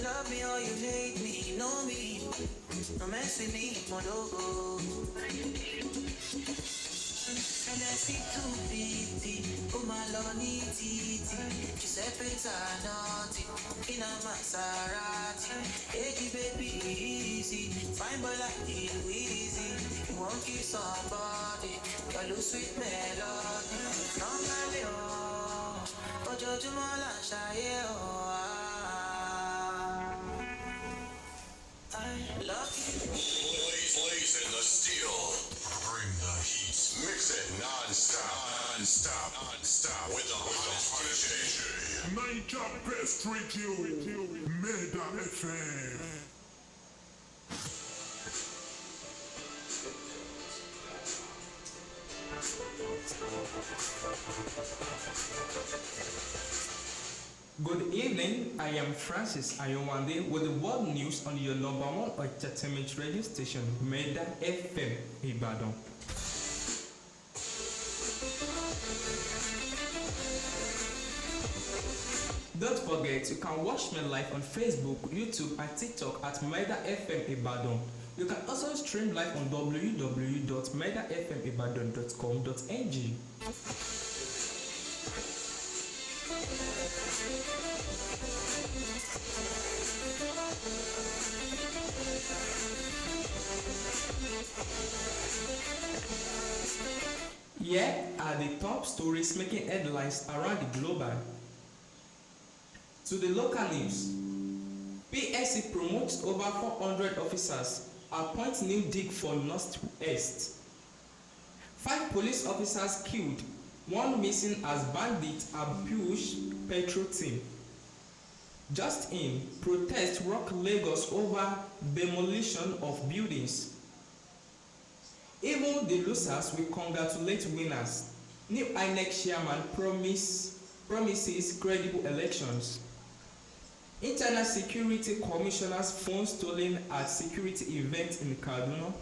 love me or you hate me, know me. No mess with me, my logo. And I see 250, oh my lord, titi. Giuseppe Zanotti, in a Maserati. Hey, baby, easy. Fine boy like you, easy. You won't kiss somebody, you lose sweet melody. Normally, oh, Jojo Malashaye, oh. I love you. Blaze in the steel. Bring the heat. Mix it non-stop with the hottest DJ. Niger Best Radio, Meda FM. Good evening, I am Francis Ayanwande with the world news on your number one entertainment radio station, Meda FM, Ibadan. Don't forget, you can watch me live on Facebook, YouTube, and TikTok at Meda FM Ibadan. You can also stream live on www.medafmibadan.com.ng. Here are the top stories making headlines around the globe. To the local news, PSC promotes over 400 officers, appoints new dig for North-East. 5 police officers killed, 1 missing as bandits ambush petrol team. Just in, protest rock Lagos over demolition of buildings. Even the losers will congratulate winners. New INEC chairman promises credible elections. Internal Security Commissioner's phone stolen at security event in Kaduna.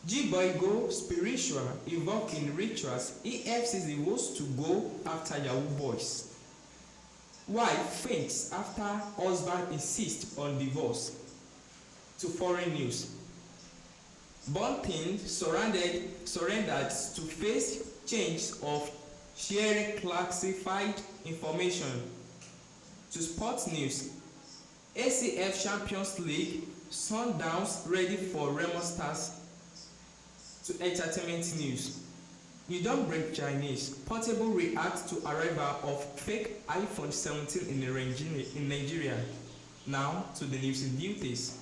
G-Boy go spiritual, involved in rituals. EFCC was to go after Yahoo boys. Wife faints after husband insists on divorce. To foreign news. Bunting surrendered to face change of sharing classified information. To sports news, ACF Champions League, Sundowns ready for Remo Stars. To entertainment news, you don't break Chinese. Portable reacts to arrival of fake iPhone 17 in Nigeria. Now to the news in duties.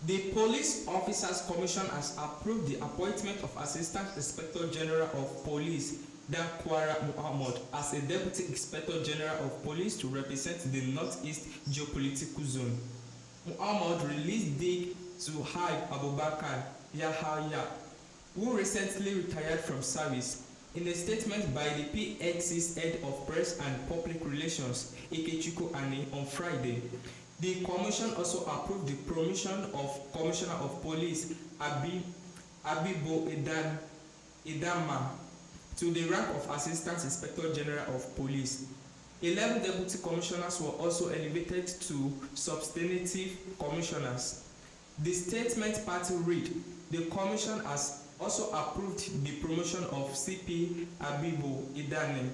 The Police Officers Commission has approved the appointment of Assistant Inspector General of Police Dan Kwara Muhammad as a Deputy Inspector General of Police to represent the Northeast Geopolitical Zone. Muhammad released dig to Haib Abubakar Yahaya, who recently retired from service. In a statement by the PXC's Head of Press and Public Relations, Ikechukwu Ani, on Friday, the Commission also approved the promotion of Commissioner of Police Abibo Idama to the rank of Assistant Inspector General of Police. 11 Deputy Commissioners were also elevated to Substantive Commissioners. The statement party read, the Commission has also approved the promotion of CP Abibo Idane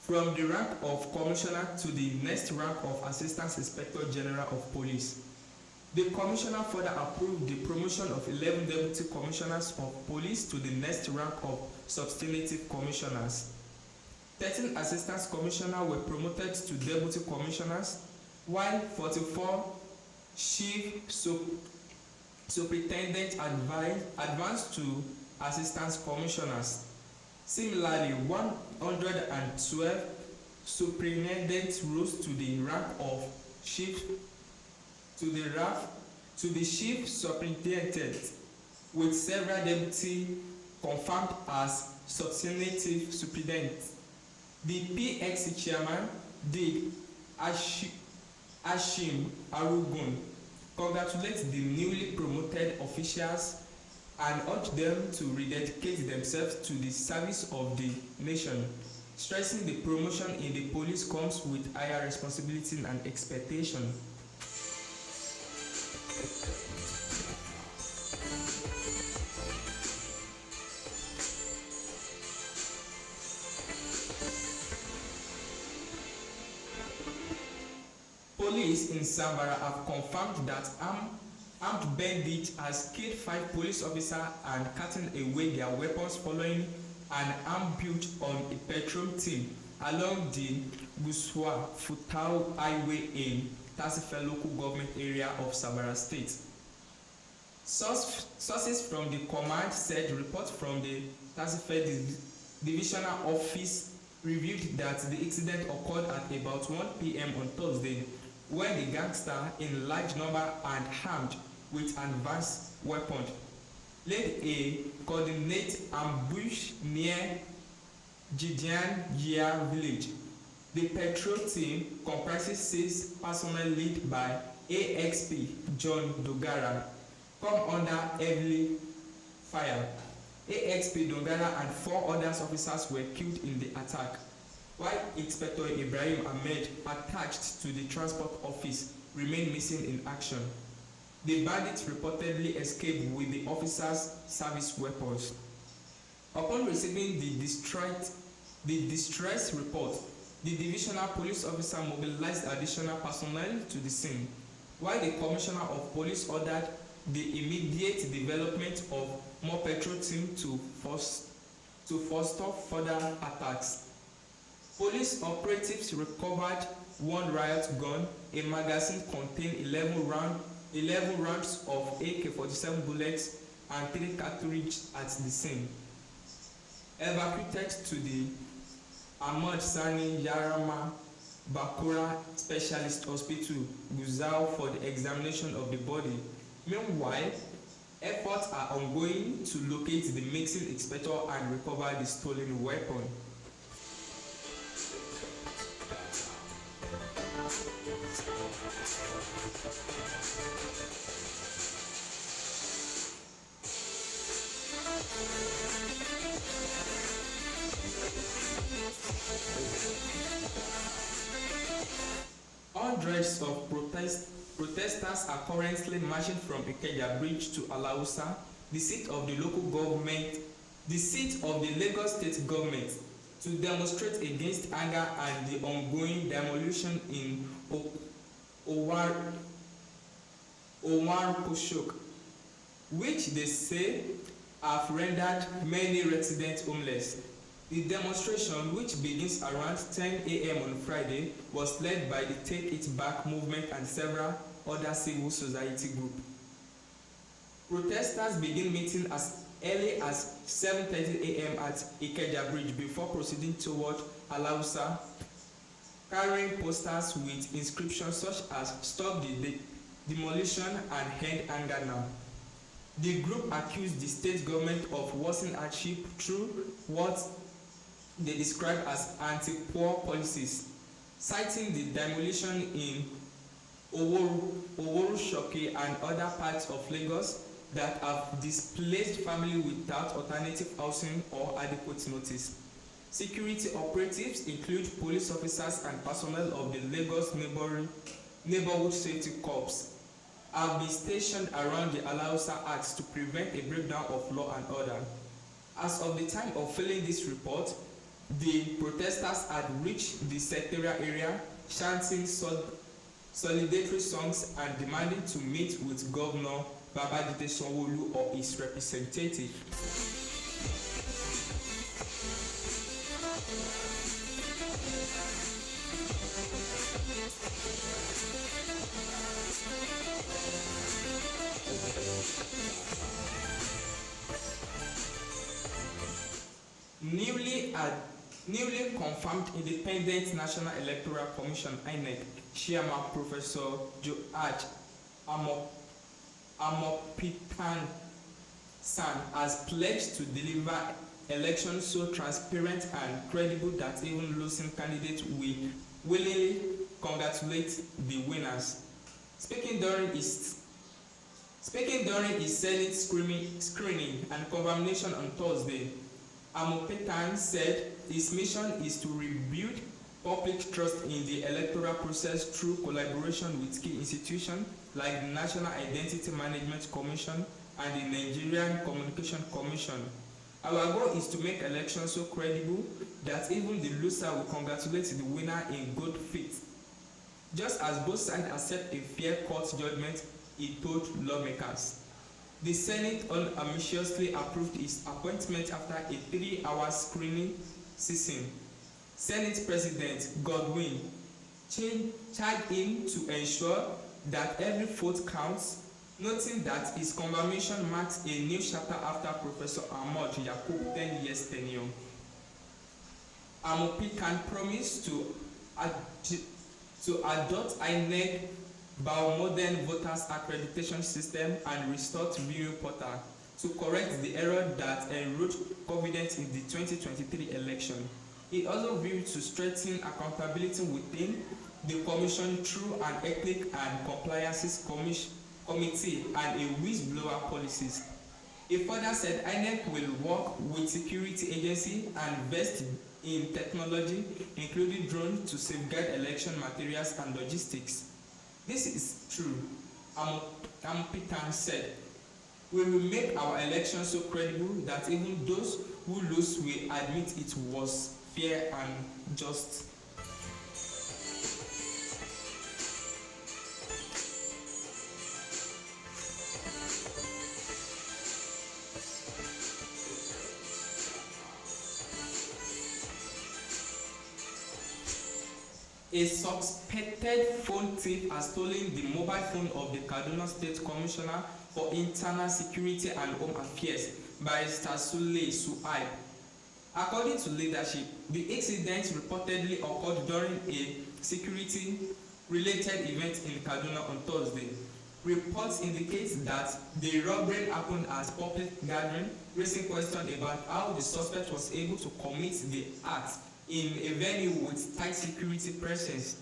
from the rank of Commissioner to the next rank of Assistant Inspector General of Police. The Commissioner further approved the promotion of 11 Deputy Commissioners of Police to the next rank of Substantive Commissioners. 13 Assistant Commissioners were promoted to Deputy Commissioners, while 44 Chief Superintendents advanced to Assistant Commissioners. Similarly, 112 superintendents rose to the rank of chief superintendent, with several deputies confirmed as substantive superintendents. The PXC chairman, Dig Ashim Arugun, congratulates the newly promoted officials and urged them to rededicate themselves to the service of the nation, stressing the promotion in the police comes with higher responsibility and expectation. Police in Samara have confirmed that armed bandits has killed 5 police officers and carted away their weapons following an ambush on a patrol team along the Guswa Futau Highway in Tasife local government area of Samara State. Sources from the command said reports from the Tasife Divisional Office revealed that the incident occurred at about 1 p.m. on Thursday, when the gangster in large number and armed with advanced weapons led a coordinated ambush near Jidian Jia village. The patrol team comprises 6 personnel led by AXP John Dogara come under heavy fire. AXP Dogara and 4 other officers were killed in the attack, while Inspector Ibrahim Ahmed, attached to the transport office, remained missing in action. The bandits reportedly escaped with the officers' service weapons. Upon receiving the distress report, the divisional police officer mobilized additional personnel to the scene, while the commissioner of police ordered the immediate development of more patrol teams to forestall further attacks. Police operatives recovered 1 riot gun, a magazine containing 11 rounds of AK-47 bullets, and 3 cartridges at the scene. Evacuated to the Ahmad Sani Yarama Bakura Specialist Hospital, Guzau, for the examination of the body. Meanwhile, efforts are ongoing to locate the missing inspector and recover the stolen weapon. Hundreds of protesters are currently marching from Ikeja Bridge to Alausa, the seat of the Lagos State government, to demonstrate against anger and the ongoing demolition in Owarukushok, which they say have rendered many residents homeless. The demonstration, which begins around 10 a.m. on Friday, was led by the Take It Back movement and several other civil society groups. Protesters begin meeting as early as 7:30 a.m. at Ikeja Bridge before proceeding toward Alausa, carrying posters with inscriptions such as "Stop the Demolition" and "End Anger Now." The group accused the state government of worsening hardship through what they describe as anti-poor policies, citing the demolition in Oworushoki and other parts of Lagos that have displaced families without alternative housing or adequate notice. Security operatives include police officers and personnel of the Lagos Neighborhood Safety Corps have been stationed around the Alausa Acts to prevent a breakdown of law and order. As of the time of filing this report, the protesters had reached the secretariat area, chanting solidarity songs and demanding to meet with Governor Babajide Sanwo-Olu or his representative. Newly confirmed Independent National Electoral Commission (INEC) Chairman Professor George Amopitan San has pledged to deliver elections so transparent and credible that even losing candidates will willingly congratulate congratulate the winners. Speaking during his Senate screening and confirmation on Thursday, Amopetan said his mission is to rebuild public trust in the electoral process through collaboration with key institutions like the National Identity Management Commission and the Nigerian Communication Commission. Our goal is to make elections so credible that even the loser will congratulate the winner in good faith, just as both sides accept a fair court judgment, he told lawmakers. The Senate unambiguously approved his appointment after a 3-hour screening session. Senate President Godwin charged him to ensure that every vote counts, noting that his confirmation marks a new chapter after Professor Ahmad Yakub's 10 years tenure. Amopetan promised to adopt INEC biomodern voters accreditation system and restore viewing portal to correct the error that eroded confidence in the 2023 election. He also vowed to strengthen accountability within the commission through an ethics and compliances committee and a whistleblower policies. He further said INEC will work with security agencies and invest in technology, including drones, to safeguard election materials and logistics. This is true, Amopetan said. We will make our elections so credible that even those who lose will admit it was fair and just. A suspected phone thief has stolen the mobile phone of the Kaduna State Commissioner for Internal Security and Home Affairs, Barrister Sule Suhaib. According to leadership, the incident reportedly occurred during a security-related event in Kaduna on Thursday. Reports indicate that the robbery happened at public gathering, raising questions about how the suspect was able to commit the act in a venue with tight security presence.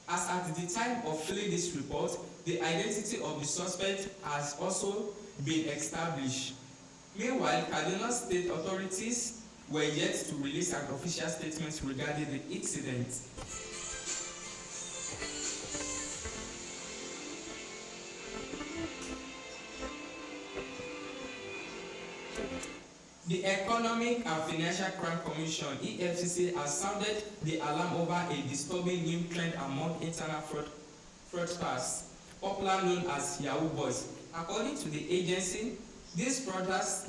As at the time of filing this report, the identity of the suspect has also been established. Meanwhile, Kaduna State authorities were yet to release an official statement regarding the incident. The Economic and Financial Crime Commission (EFCC) has sounded the alarm over a disturbing new trend among internal fraudsters, popularly known as Yahoo Boys. According to the agency, these fraudsters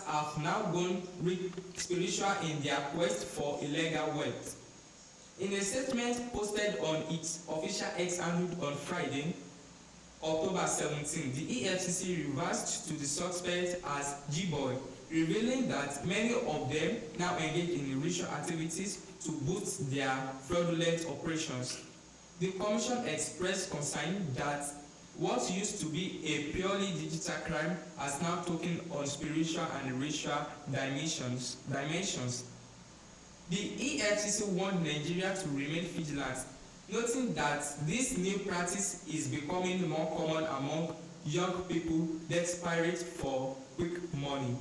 have now gone spiritual in their quest for illegal wealth. In a statement posted on its official X handle on Friday, October 17, the EFCC reversed to the suspect as G-Boy, revealing that many of them now engage in ritual activities to boost their fraudulent operations. The Commission expressed concern that what used to be a purely digital crime has now taken on spiritual and ritual dimensions. The EFCC warned Nigeria to remain vigilant, noting that this new practice is becoming more common among young people desperate for quick money.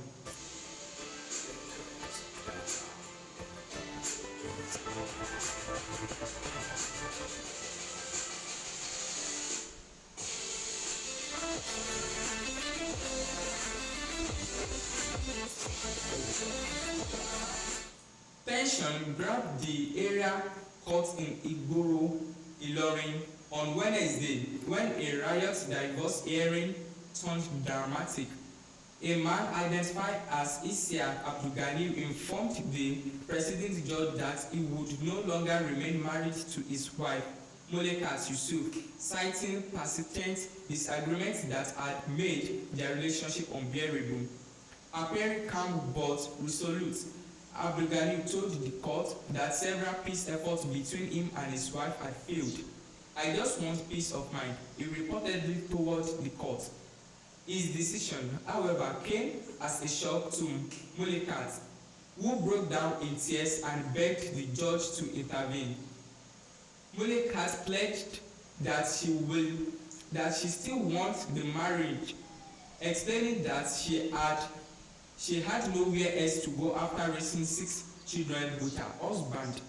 Tension grabbed the area court in Igboro, Ilorin on Wednesday when a riot divorce hearing turned dramatic. A man identified as Isiaq Abdulgani informed the presiding judge that he would no longer remain married to his wife, Molekat Yusuf, citing persistent disagreements that had made their relationship unbearable. Appearing calm but resolute, Abdulgani told the court that several peace efforts between him and his wife had failed. "I just want peace of mind," he reportedly told the court. His decision, however, came as a shock to Molekat, who broke down in tears and begged the judge to intervene. Mulek has pledged that she still wants the marriage, explaining that she had nowhere else to go after raising 6 children with her husband.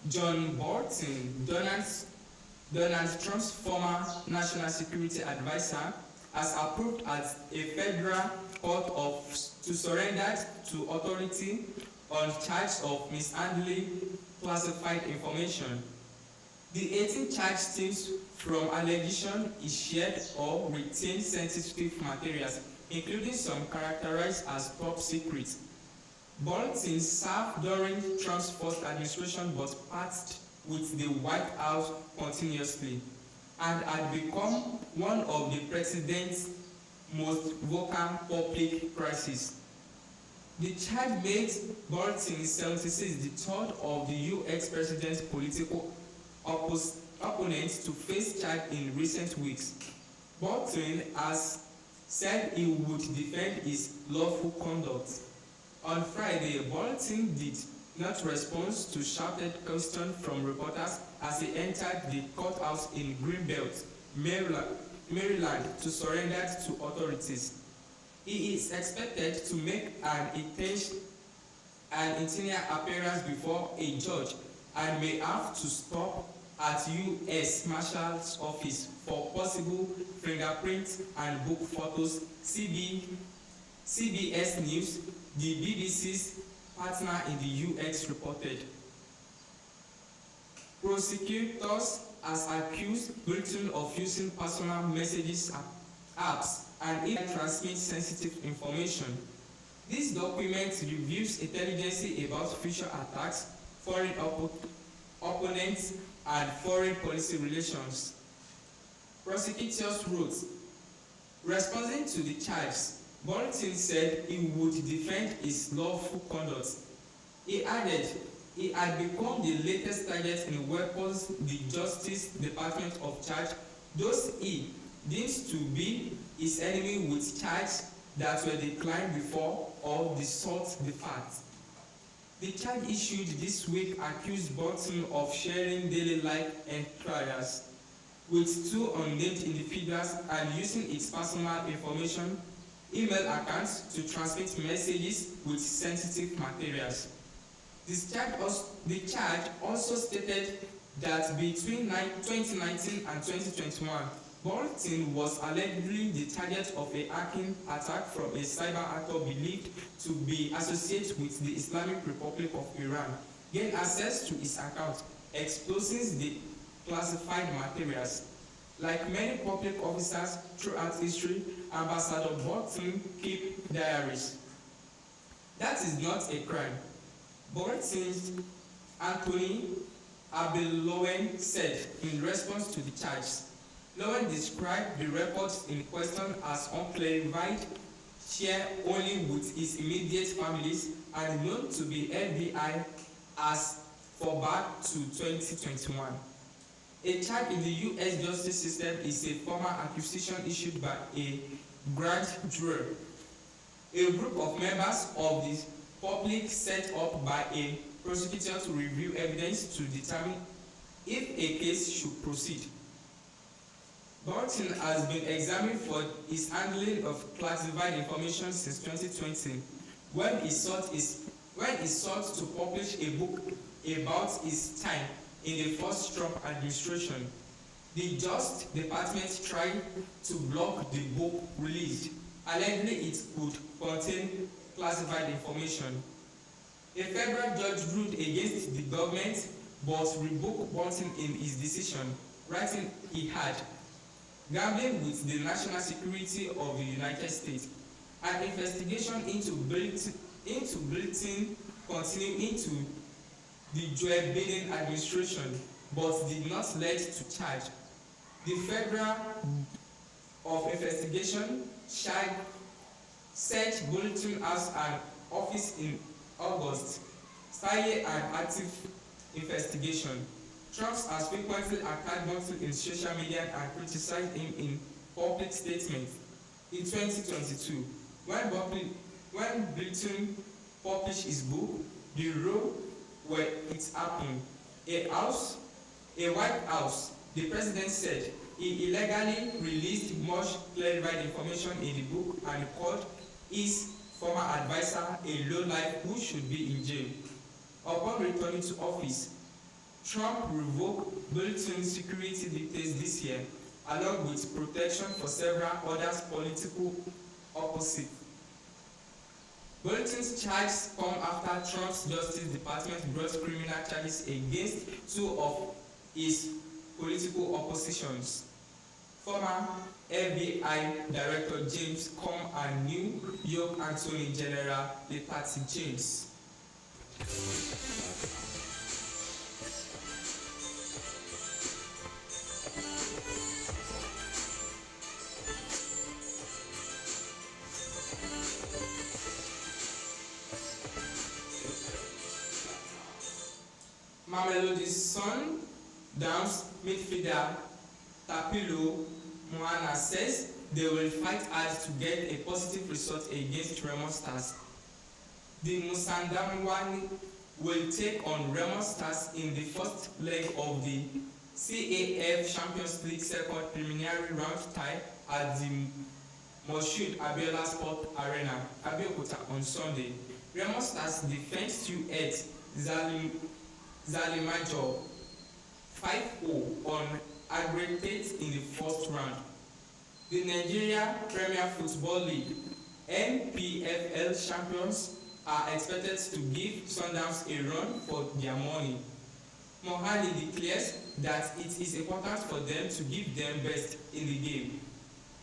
John Bolton, Donald Trump's former national security advisor, has approved as a federal court to surrender to authority on charge of mishandling classified information. The 18 charge stems from allegation he shared or retained sensitive materials, including some characterized as top secret. Bolton served during Trump's first administration but partnered with the White House continuously and had become one of the president's most vocal public crises. The charge made Bolton 76 the third of the US president's political opponents to face charge in recent weeks. Bolton has said he would defend his lawful conduct. On Friday, Bolton did not respond to shouted questions from reporters as he entered the courthouse in Greenbelt, Maryland, to surrender to authorities. He is expected to make an interior appearance before a judge and may have to stop at U.S. Marshal's office for possible fingerprints and book photos. CBS News, the BBC's partner in the U.S., reported. Prosecutors has accused Bolton of using personal messages apps and it transmits sensitive information. This document reveals intelligence about future attacks, foreign opponents, and foreign policy relations. Prosecutors wrote, responding to the charges, Bolton said he would defend his lawful conduct. He added he had become the latest target in weapons the Justice Department of charge those he deems to be his enemy with charges that were declined before or distort the facts. The charge issued this week accused Bolton of sharing daily life enquiries with 2 unnamed individuals and using its personal information, email accounts to transmit messages with sensitive materials. The charge also stated that between 2019 and 2021, Bolton was allegedly the target of a hacking attack from a cyber actor believed to be associated with the Islamic Republic of Iran, gained access to his account, exposing the classified materials. Like many public officers throughout history, Ambassador Bolton kept diaries. That is not a crime. Bolton's Anthony Abelowen said in response to the charges. Lowen described the reports in question as unclarified, shared only with his immediate families, and known to be FBI as for back to 2021. A charge in the U.S. justice system is a formal accusation issued by a grand jury, a group of members of the public set up by a prosecutor to review evidence to determine if a case should proceed. Bolton has been examined for his handling of classified information since 2020, when he sought to publish a book about his time in the first Trump administration. The Justice Department tried to block the book release, allegedly it could contain classified information. A federal judge ruled against the government but rebuked Bolton in his decision, writing he had gambling with the national security of the United States. An investigation into Bolton continued into the Joe Biden administration, but did not lead to charge. The Federal of Investigation searched Bolton as an office in August, starting an active investigation. Trump has frequently attacked Monty in social media and criticized him in public statements. In 2022, when Britain published his book, The Row Where It Happened, a White House, the president said he illegally released much clarified information in the book and called his former advisor a lowlife who should be in jail. Upon returning to office, Trump revoked Bolton's security details this year, along with protection for several other political opposites. Bolton's charges come after Trump's Justice Department brought criminal charges against two of his political oppositions. Former FBI Director James Comey and New York Attorney General Letitia James. Mamelody's son, Downs midfielder Tapilo Moana says they will fight hard to get a positive result against Remo Stars. The Musandamwani will take on Remo Stars in the first leg of the CAF Champions League second preliminary round tie at the Moshood Abiola Sport Arena, Abeokuta on Sunday. Remo Stars defeats 2-8 Zalimajo 5-0 on aggregate in the first round. The Nigeria Premier Football League (NPFL) champions are expected to give Sundowns a run for their money. Mohali declares that it is important for them to give them best in the game.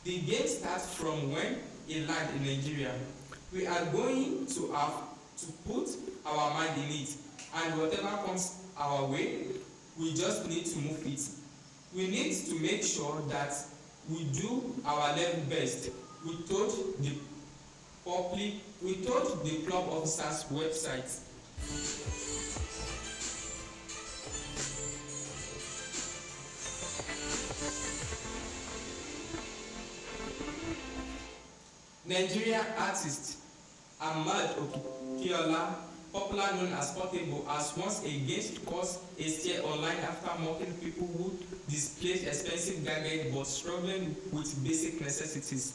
The game starts from when it lands in Nigeria. We are going to have to put our mind in it, and whatever comes our way, we just need to move it. We need to make sure that we do our level best. We told the club officers website. Nigerian artist Ahmad Okikiola, popular known as Portable, has once again caused a stir online after mocking people who displayed expensive gadgets but struggling with basic necessities.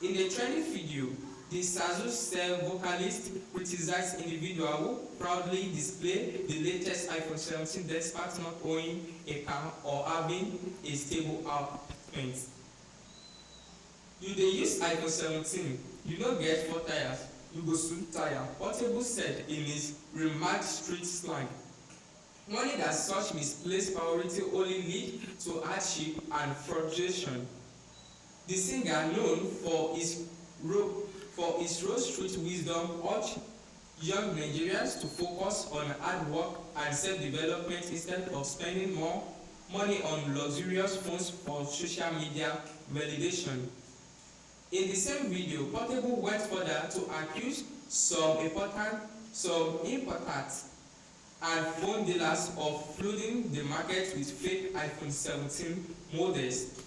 In a trending video, the Sazu Cell vocalist criticized individuals who proudly display the latest iPhone 17 despite not owning a car or having a stable apartment. You dey use iPhone 17, you no get 4 tires, you go soon tire, Portable said in his remarked street slang. Money that such misplaced priority only lead to hardship and frustration. The singer, known for his road street wisdom, urged young Nigerians to focus on hard work and self-development instead of spending more money on luxurious phones for social media validation. In the same video, Portable went further to accuse some importers and phone dealers of flooding the market with fake iPhone 17 models.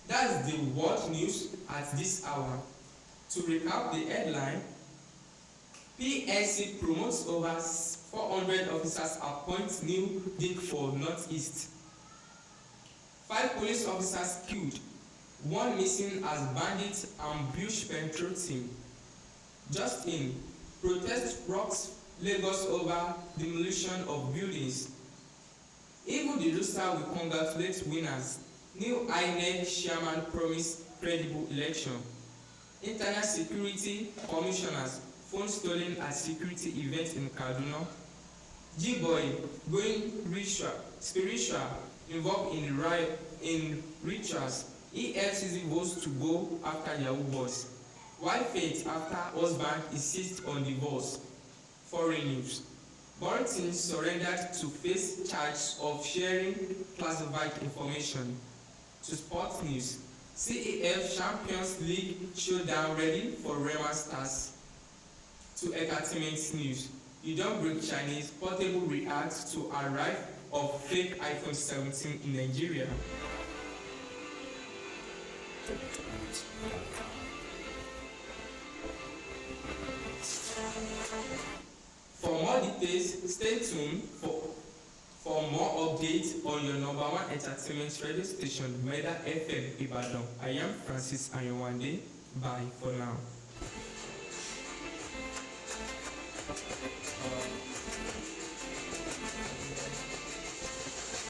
That's the world news at this hour. To recap the headline, PSC promotes over 400 officers appoint new dig for Northeast. 5 police officers killed, 1 missing as bandits ambush petrol team. Just in, protest rocks Lagos over demolition of buildings. Even the rooster will congratulate winners. New INEC chairman promised credible election. Internet security commissioners phone stolen at security event in Kaduna. G-boy going spiritual involved in rituals. EFCC votes to go after Yahoo boss. While faith after husband insists on divorce. Foreign news. Burton surrendered to face charge of sharing classified information. To sports news. CAF Champions League showdown ready for Rema Stars. To entertainment news. You don't bring Chinese, Portable reacts to arrive of fake iPhone 17 in Nigeria. For more details, stay tuned for more updates on your number one entertainment radio station, Meda FM Ibadan. I am Francis Ayanwande. Bye for now.